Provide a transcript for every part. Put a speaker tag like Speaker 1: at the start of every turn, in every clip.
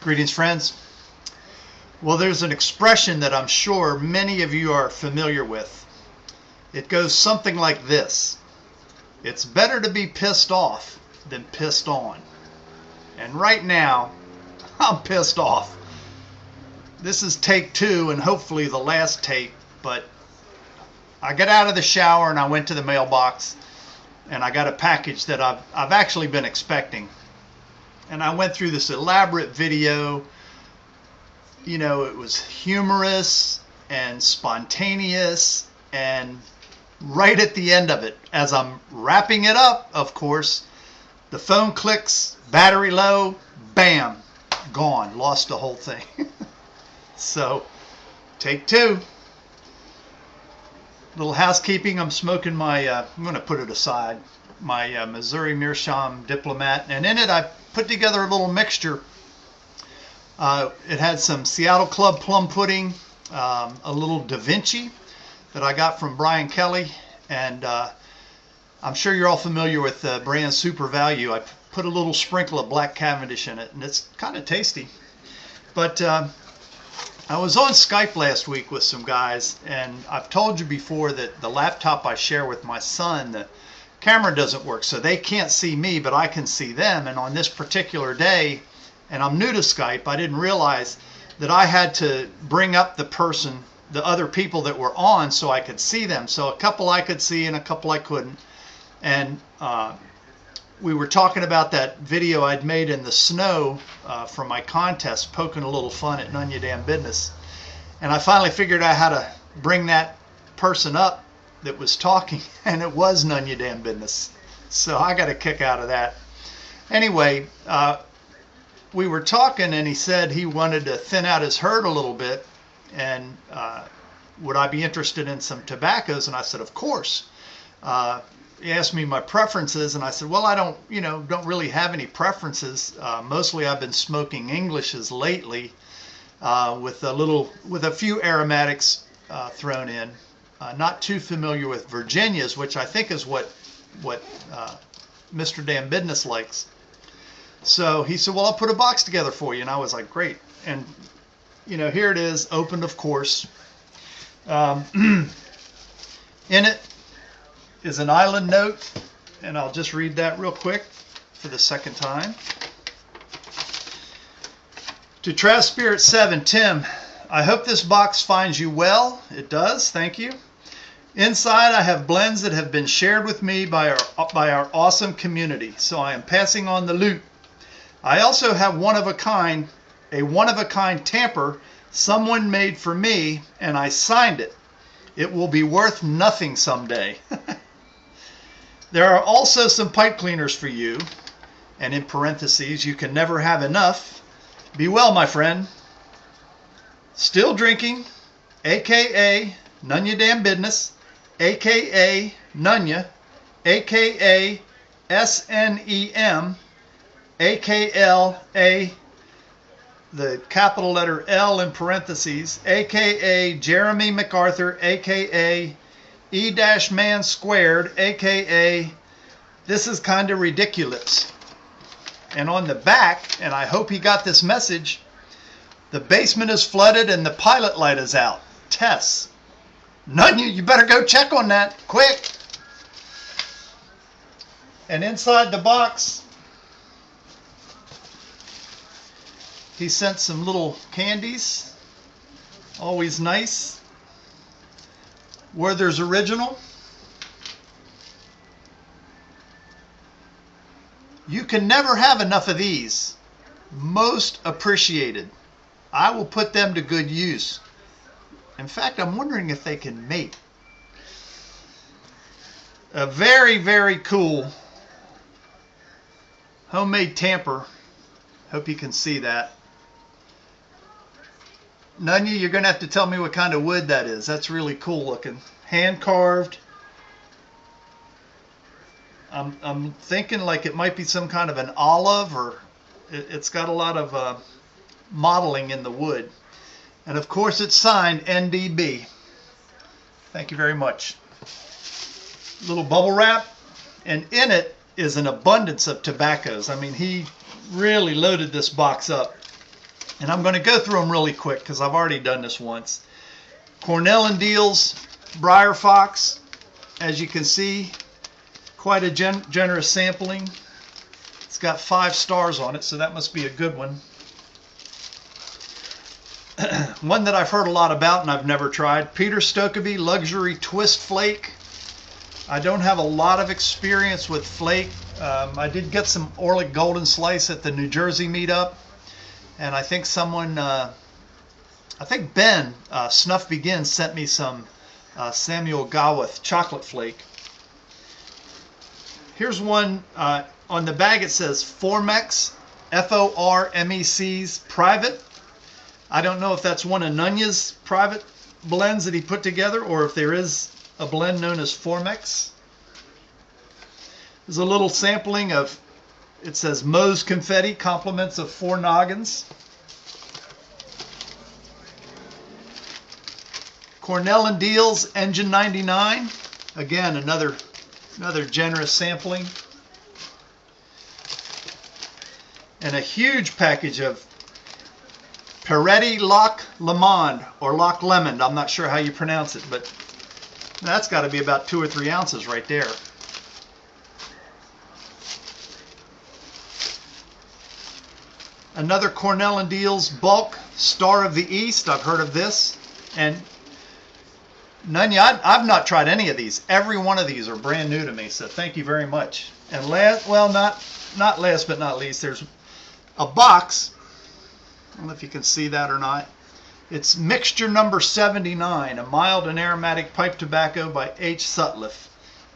Speaker 1: Greetings, friends. Well, there's an expression that I'm sure many of you are familiar with. It goes something like this: it's better to be pissed off than pissed on. And right now, I'm pissed off. This is take 2 and hopefully the last take, but I got out of the shower and I went to the mailbox and I got a package that I've actually been expecting. And I went through this elaborate video. You know, it was humorous and spontaneous, and right at the end of it, as I'm wrapping it up, of course, the phone clicks, battery low, bam, gone, lost the whole thing. So, take 2. Little housekeeping. I'm smoking my, I'm going to put it aside, my Missouri Meerschaum Diplomat, and in it I put together a little mixture. It had some Seattle Club plum pudding, a little Da Vinci that I got from Brian Kelly, and I'm sure you're all familiar with brand Super Value. I put a little sprinkle of Black Cavendish in it, and it's kind of tasty. But I was on Skype last week with some guys, and I've told you before that the laptop I share with my son, the camera doesn't work, so they can't see me, but I can see them. And on this particular day, and I'm new to Skype, I didn't realize that I had to bring up the other people that were on so I could see them. So a couple I could see and a couple I couldn't. And we were talking about that video I'd made in the snow from my contest, poking a little fun at Nunya Damn Business. And I finally figured out how to bring that person up that was talking, and it was Nunya Damn Business. So I got a kick out of that. Anyway, we were talking, and he said he wanted to thin out his herd a little bit, and would I be interested in some tobaccos? And I said, of course. He asked me my preferences, and I said, well, I don't really have any preferences. Mostly I've been smoking Englishes lately, with a few aromatics thrown in. Not too familiar with Virginias, which I think is what Mr. Damn Business likes. So he said, well, I'll put a box together for you. And I was like, great. And, here it is, opened, of course. In it is an island note, and I'll just read that real quick for the second time. To Trav Spirit 7, Tim, I hope this box finds you well. It does, thank you. Inside I have blends that have been shared with me by our awesome community, so I am passing on the loot. I also have a one-of-a-kind tamper someone made for me, and I signed it. It will be worth nothing someday. There are also some pipe cleaners for you, and in parentheses, you can never have enough. Be well, my friend. Still drinking, a.k.a. Nunya Damn Business, a.k.a. Nunya, a.k.a. SNEM, a.k.a. the capital letter L in parentheses, a.k.a. Jeremy MacArthur, a.k.a. E-Man Squared, a.k.a. This is kind of ridiculous. And on the back, and I hope he got this message, the basement is flooded and the pilot light is out. Tess. Nunya, you better go check on that, quick. And inside the box, he sent some little candies, always nice. Werther's Original. You can never have enough of these. Most appreciated. I will put them to good use. In fact, I'm wondering if they can mate. A very, very cool homemade tamper. Hope you can see that. Nunya, you're going to have to tell me what kind of wood that is. That's really cool looking. Hand carved. I'm thinking like it might be some kind of an olive, or it's got a lot of modeling in the wood. And of course it's signed NDB. Thank you very much. Little bubble wrap, and in it is an abundance of tobaccos. I mean, he really loaded this box up. And I'm going to go through them really quick because I've already done this once. Cornell and Deal's Briar Fox. As you can see, quite a generous sampling. It's got 5 stars on it, so that must be a good one. One that I've heard a lot about and I've never tried, Peter Stokkebye Luxury Twist Flake. I don't have a lot of experience with flake. I did get some Orlick Golden Slice at the New Jersey meetup, and I think someone, I think Ben, Snuff Begins, sent me some Samuel Gawath chocolate flake. Here's one, on the bag it says Formex, Formec's Private. I don't know if that's one of Nunya's private blends that he put together, or if there is a blend known as Formex. There's a little sampling of, it says Moe's Confetti, compliments of 4 noggins. Cornell and Deal's Engine 99. Again, another generous sampling. And a huge package of Peretti Loch Lomond, or Loch Lemon. I'm not sure how you pronounce it, but that's got to be about 2 or 3 ounces right there. Another Cornell and Deal's Bulk Star of the East. I've heard of this. And Nunya, I've not tried any of these. Every one of these are brand new to me, so thank you very much. And last, well, not last but not least, there's a box. I don't know if you can see that or not. It's mixture number 79, a mild and aromatic pipe tobacco by H. Sutliff.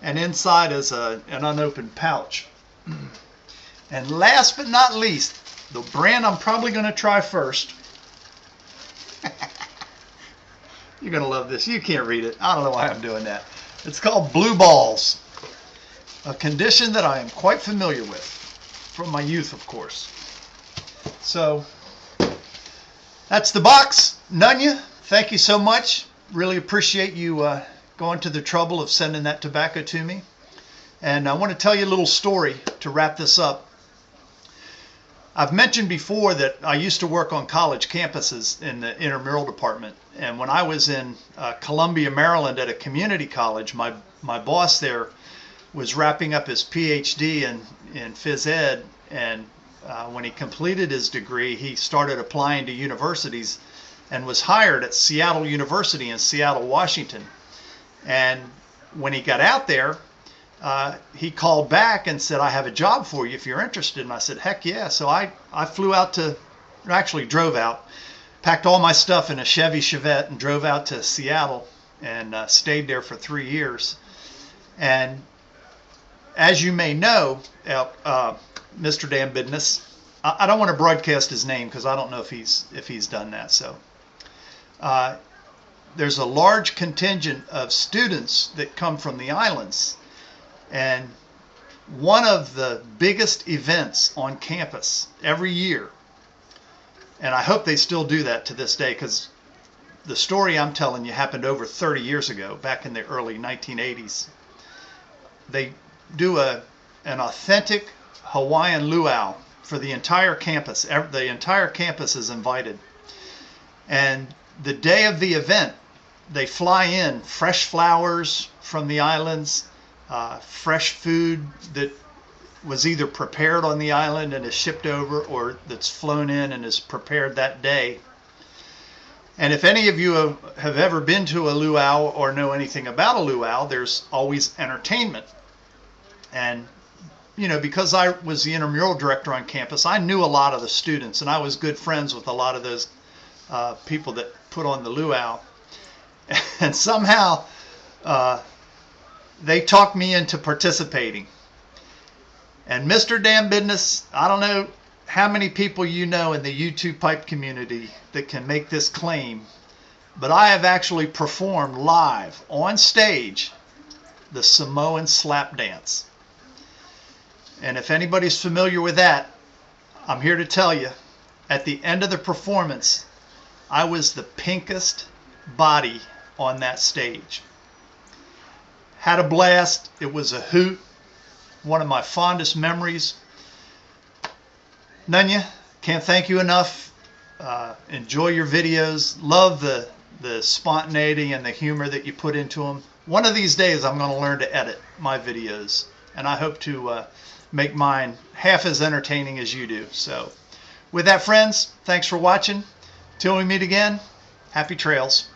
Speaker 1: And inside is an unopened pouch. And last but not least, the brand I'm probably going to try first. You're going to love this. You can't read it. I don't know why I'm doing that. It's called Blue Balls, a condition that I am quite familiar with from my youth, of course. So that's the box. Nunya, thank you so much. Really appreciate you going to the trouble of sending that tobacco to me. And I want to tell you a little story to wrap this up. I've mentioned before that I used to work on college campuses in the intramural department. And when I was in Columbia, Maryland at a community college, my boss there was wrapping up his PhD in phys ed. And when he completed his degree, he started applying to universities and was hired at Seattle University in Seattle, Washington. And when he got out there, he called back and said, I have a job for you if you're interested. And I said, heck yeah. So I flew out to, or actually drove out, packed all my stuff in a Chevy Chevette and drove out to Seattle and stayed there for 3 years. And as you may know, Mr. Dan Bidness, I don't want to broadcast his name because I don't know if he's done that. So there's a large contingent of students that come from the islands. And one of the biggest events on campus every year, and I hope they still do that to this day, because the story I'm telling you happened over 30 years ago, back in the early 1980s. They do an authentic Hawaiian luau for the entire campus. The entire campus is invited. And the day of the event, they fly in fresh flowers from the islands, fresh food that was either prepared on the island and is shipped over, or that's flown in and is prepared that day. And if any of you have ever been to a luau or know anything about a luau, there's always entertainment. And you know, because I was the intramural director on campus, I knew a lot of the students, and I was good friends with a lot of those people that put on the luau. And somehow they talked me into participating. And Mr. Dan Bidness, I don't know how many people you know in the U2 pipe community that can make this claim, but I have actually performed live on stage the Samoan slap dance. And if anybody's familiar with that, I'm here to tell you, at the end of the performance, I was the pinkest body on that stage. Had a blast. It was a hoot. One of my fondest memories. Nunya, can't thank you enough. enjoy your videos. Love the spontaneity and the humor that you put into them. One of these days I'm going to learn to edit my videos, and I hope to make mine half as entertaining as you do. So with that, friends, thanks for watching. Till we meet again, happy trails.